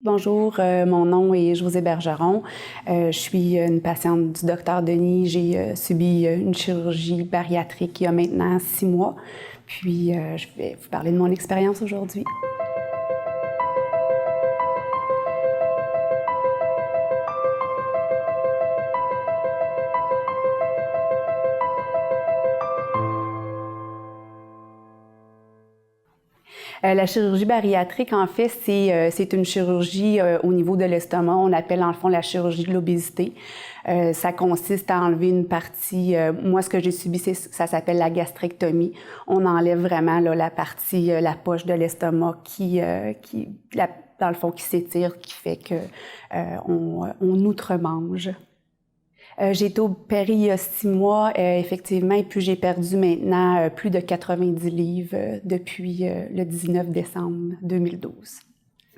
Bonjour, mon nom est Josée Bergeron. Je suis une patiente du docteur Denis. J'ai subi une chirurgie bariatrique il y a maintenant 6 mois. Puis, je vais vous parler de mon expérience aujourd'hui. La chirurgie bariatrique, en fait, c'est une chirurgie au niveau de l'estomac. On appelle, en le fond, la chirurgie de l'obésité. Ça consiste à enlever une partie. Moi, ce que j'ai subi, ça s'appelle la gastrectomie. On enlève vraiment là, la partie, la poche de l'estomac dans le fond, qui s'étire, qui fait que on outremange. J'ai été opérée il y a 6 mois, effectivement, et puis j'ai perdu maintenant plus de 90 livres depuis le 19 décembre 2012.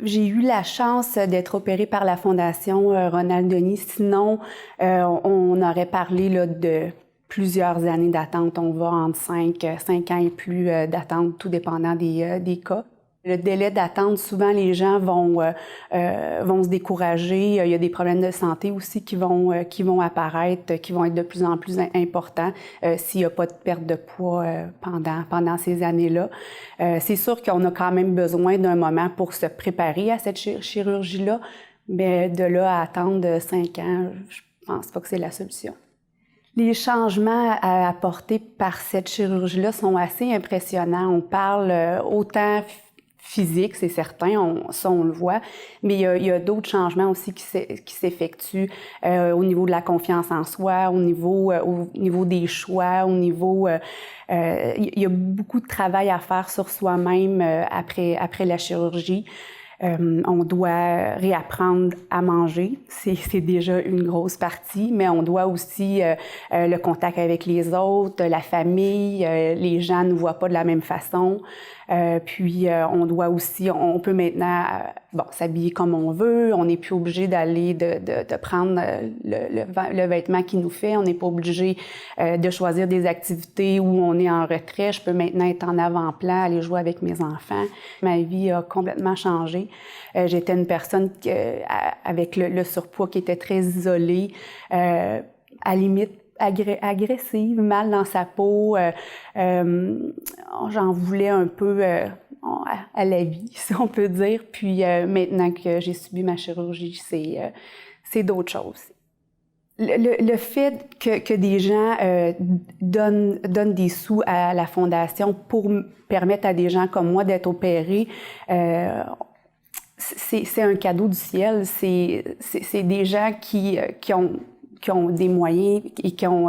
J'ai eu la chance d'être opérée par la Fondation Ronald Denis. Sinon, on aurait parlé là, de plusieurs années d'attente. On va entre 5 ans et plus d'attente, tout dépendant des cas. Le délai d'attente, souvent les gens vont se décourager. Il y a des problèmes de santé aussi qui vont apparaître, qui vont être de plus en plus importants s'il n'y a pas de perte de poids pendant ces années-là. C'est sûr qu'on a quand même besoin d'un moment pour se préparer à cette chirurgie-là, mais de là à attendre 5 ans, je pense pas que c'est la solution. Les changements à apporter par cette chirurgie-là sont assez impressionnants. On parle autant physique, c'est certain, ça on le voit, mais il y a d'autres changements aussi qui s'effectuent au niveau de la confiance en soi, au niveau des choix, au niveau... il y a beaucoup de travail à faire sur soi-même après la chirurgie. On doit réapprendre à manger, c'est déjà une grosse partie, mais on doit aussi le contact avec les autres, la famille, les gens ne nous voient pas de la même façon. Puis on doit aussi, on peut maintenant s'habiller comme on veut, on n'est plus obligé d'aller de prendre le vêtement qui nous fait, on n'est pas obligé de choisir des activités où on est en retrait. Je peux maintenant être en avant-plan, aller jouer avec mes enfants. Ma vie a complètement changé. J'étais une personne avec le surpoids qui était très isolée, à la limite agressive, mal dans sa peau. J'en voulais un peu à la vie, si on peut dire. Puis maintenant que j'ai subi ma chirurgie, c'est d'autres choses. Le fait que des gens donnent des sous à la Fondation pour permettre à des gens comme moi d'être opérés, c'est un cadeau du ciel. C'est des gens qui ont des moyens et qui ont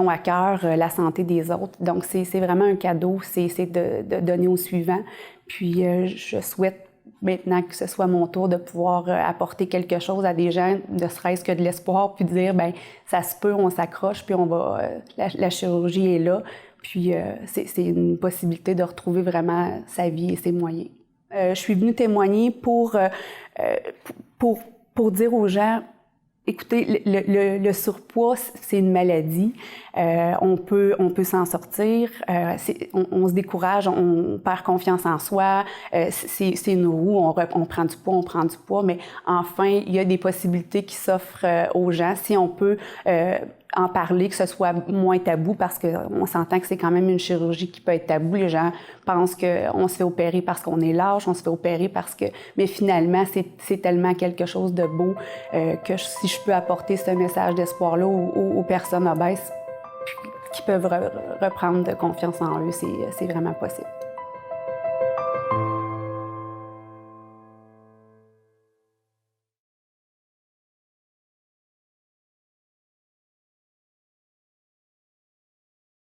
à cœur la santé des autres. Donc, c'est vraiment un cadeau, c'est de donner au suivant. Puis, je souhaite maintenant que ce soit mon tour de pouvoir apporter quelque chose à des gens, ne serait-ce que de l'espoir, puis de dire, bien, ça se peut, on s'accroche, puis on va, la chirurgie est là. Puis, c'est une possibilité de retrouver vraiment sa vie et ses moyens. Je suis venue témoigner pour dire aux gens, écoutez, le surpoids, c'est une maladie. On peut s'en sortir. On se décourage, on perd confiance en soi. C'est une roue. On prend du poids, mais enfin, il y a des possibilités qui s'offrent aux gens si on peut en parler, que ce soit moins tabou, parce qu'on s'entend que c'est quand même une chirurgie qui peut être tabou. Les gens pensent qu'on se fait opérer parce qu'on est lâche, on se fait opérer parce que... Mais finalement, c'est tellement quelque chose de beau que si je peux apporter ce message d'espoir-là aux personnes obèses qui peuvent reprendre confiance en eux, c'est vraiment possible.